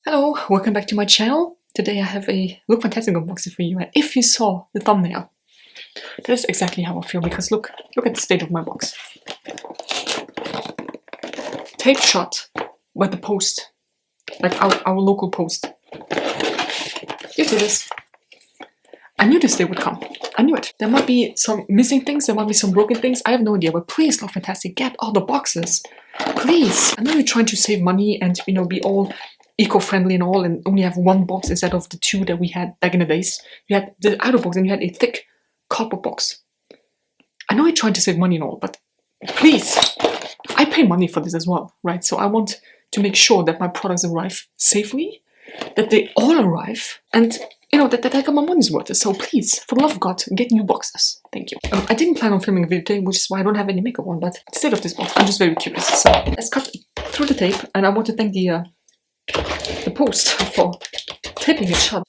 Hello, welcome back to my channel. Today I have a LookFantastic unboxing for you, and if you saw the thumbnail, that is exactly how I feel, because look at the state of my box. Tape shut by the post, like our local post. You see this? I knew this day would come. I knew it. There might be some missing things, there might be some broken things, I have no idea, but please, LookFantastic, get all the boxes. Please! I know you're trying to save money and, you know, be all eco-friendly and all, and only have one box instead of the two that we had back in the days. You had the outer box and you had a thick cardboard box. I know you're trying to save money and all, but please, I pay money for this as well, right? So I want to make sure that my products arrive safely, that they all arrive, and you know, that I got my money's worth. So please, for the love of God, get new boxes. Thank you. I didn't plan on filming a video today, which is why I don't have any makeup on, but instead of this box, I'm just very curious. So let's cut through the tape, and I want to thank the post for taping it shut.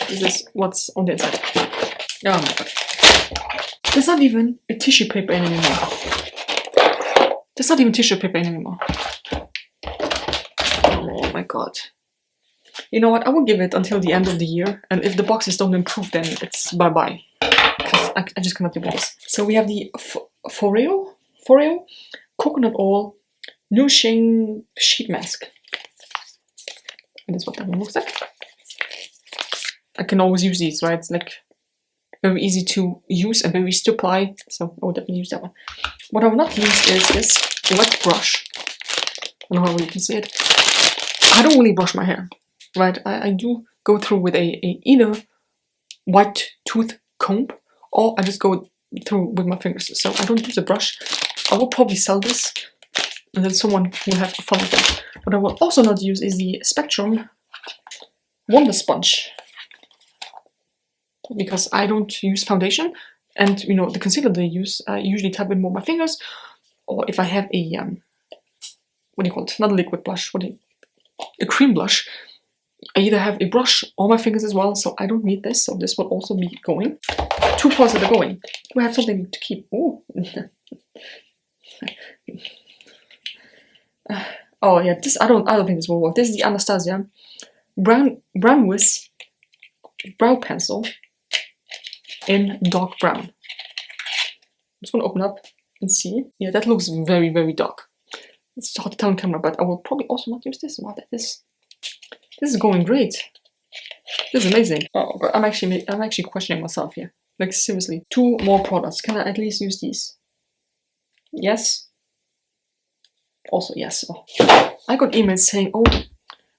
This is what's on the inside. Oh my god. There's not even a tissue paper in anymore. There's not even tissue paper in anymore. Oh my god. You know what, I will give it until the end of the year, and if the boxes don't improve, then it's bye-bye. Because I just cannot deal with this. So we have the Foreo Coconut Oil Nourishing Sheet Mask. And that's what that one looks like. I can always use these, right? It's like very easy to use and very easy to apply, so I will definitely use that one. What I will not use is this wet brush. I don't know how you can see it. I don't really brush my hair, right? I do go through with a either white tooth comb, or I just go through with my fingers. So I don't use a brush. I will probably sell this, and then someone will have fun with it. What I will also not use is the Spectrum Wonder Sponge, because I don't use foundation, and you know, the concealer that I use, I usually tap it more with my fingers, or if I have a what do you call it? Not a liquid blush, a cream blush. I either have a brush or my fingers as well, so I don't need this. So this will also be going. 2 parts that are going. We have something to keep. Ooh. Oh yeah, this I don't think this will work. This is the Anastasia Brown Wiz brow pencil in dark brown. I'm just gonna open up and see. Yeah, that looks very, very dark. It's hard to tell on camera, but I will probably also not use this. Wow, this is going great. This is amazing. Oh god, I'm actually questioning myself here. Like seriously, 2 more products. Can I at least use these? Yes. Also yes. Oh. I got emails saying, oh,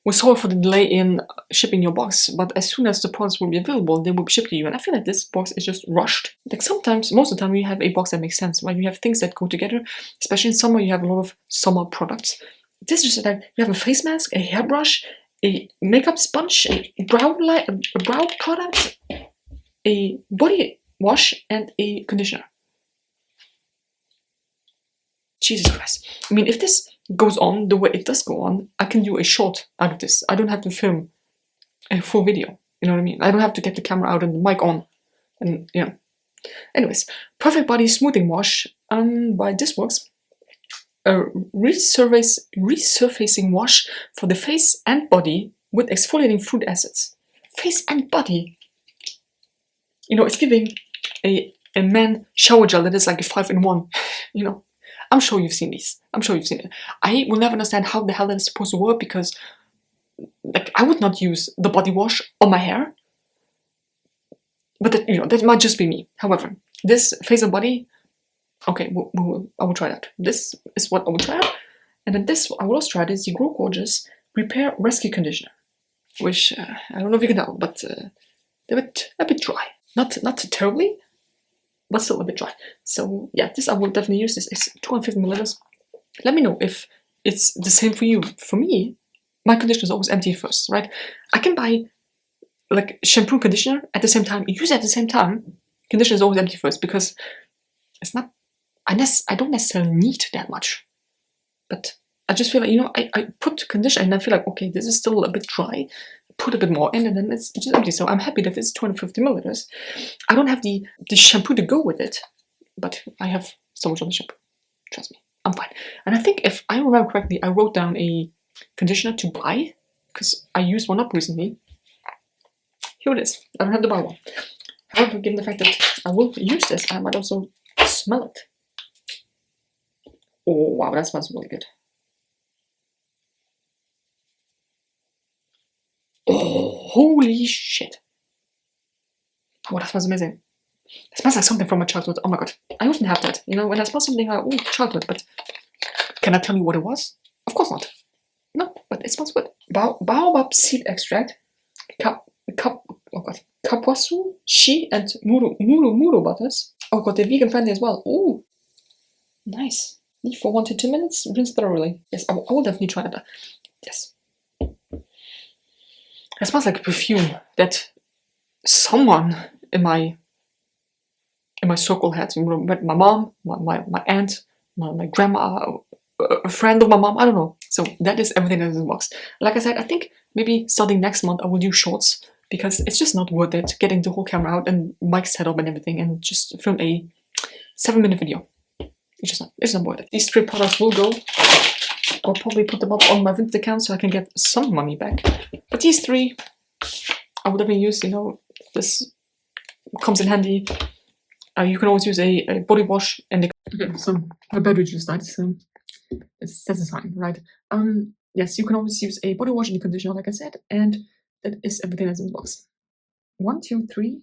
we're sorry for the delay in shipping your box, but as soon as the products will be available, they will be shipped to you. And I feel like this box is just rushed. Like sometimes, most of the time, you have a box that makes sense, right? You have things that go together, especially in summer, you have a lot of summer products. This is just like, you have a face mask, a hairbrush, a makeup sponge, a brow product, a body wash, and a conditioner. Jesus Christ. I mean, if this goes on the way it does go on, I can do a short out of this. I don't have to film a full video. You know what I mean? I don't have to get the camera out and the mic on. And, yeah. Anyways, Perfect Body Smoothing Wash by Disworks. A resurfacing wash for the face and body with exfoliating fruit acids. Face and body. You know, it's giving a man shower gel that is like a 5-in-1. You know. I'm sure you've seen these. I'm sure you've seen it. I will never understand how the hell that is supposed to work, because like I would not use the body wash on my hair. But that, you know, that might just be me. However, this face and body, okay, I will try that. This is what I will try out. And then this, I will also try this, the Grow Gorgeous Repair Rescue Conditioner, which I don't know if you can tell, but a bit dry. Not terribly, but still a bit dry. So yeah, this I will definitely use. This is 250 milliliters. Let me know if it's the same for you. For me, my conditioner is always empty first, right? I can buy like shampoo and conditioner at the same time, use it at the same time. Conditioner is always empty first, because it's not, I don't necessarily need that much. But I just feel like, you know, I put conditioner and I feel like, okay, this is still a bit dry. Put a bit more in, and then it's just empty. So I'm happy that it's 250 milliliters. I don't have the shampoo to go with it, but I have so much on the shampoo. Trust me, I'm fine. And I think if I remember correctly, I wrote down a conditioner to buy, because I used one up recently. Here it is. I don't have to buy one. However, given the fact that I will use this, I might also smell it. Oh wow, that smells really good. Oh, holy shit. Oh, that smells amazing. It smells like something from my childhood. Oh my god. I often have that. You know, when I smell something like, oh, childhood, but can I tell you what it was? Of course not. No, but it smells good. Baobab seed extract, kapwasu, shi, and muru butters. Oh god, they're vegan friendly as well. Ooh, nice. Leave for 1 to 2 minutes, rinse thoroughly. Yes, I will definitely try that. Yes. It smells like a perfume that someone in my circle had. My mom, my aunt, my grandma, a friend of my mom, I don't know. So that is everything that is in the box. Like I said, I think maybe starting next month I will do shorts, because it's just not worth it getting the whole camera out and mic setup and everything and just film a 7-minute video. It's not worth it. These 3 products will go. I'll probably put them up on my Vinted account so I can get some money back. But these 3, I would definitely use, you know, this comes in handy. You can always use a body wash and okay, so my beverage is that, so that's a sign, right? Yes, you can always use a body wash and a conditioner, like I said, and that is everything that's in the box. 1, 2, 3,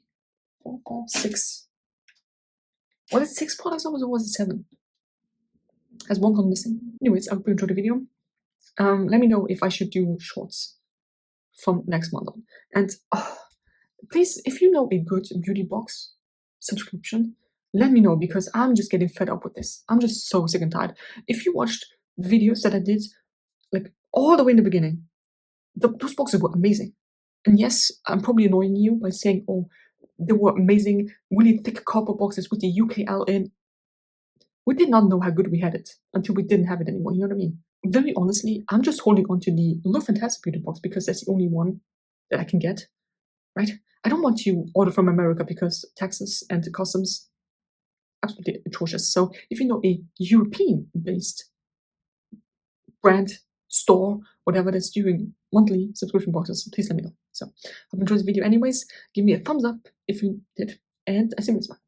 4, 5, 6. Was it 6 products or was it 7? Has one gone missing? Anyways, I hope you enjoyed the video. Let me know if I should do shorts from next month on. And please, if you know a good beauty box subscription, let me know, because I'm just getting fed up with this. I'm just so sick and tired. If you watched videos that I did, like all the way in the beginning, those boxes were amazing. And yes, I'm probably annoying you by saying, oh, they were amazing, really thick copper boxes with the UKL in. We did not know how good we had it until we didn't have it anymore, you know what I mean? Very honestly, I'm just holding on to the LookFantastic beauty box because that's the only one that I can get, right? I don't want to order from America because taxes and customs absolutely atrocious. So if you know a European-based brand, store, whatever that's doing monthly subscription boxes, please let me know. So, hope you enjoyed the video anyways. Give me a thumbs up if you did, and I see you next time.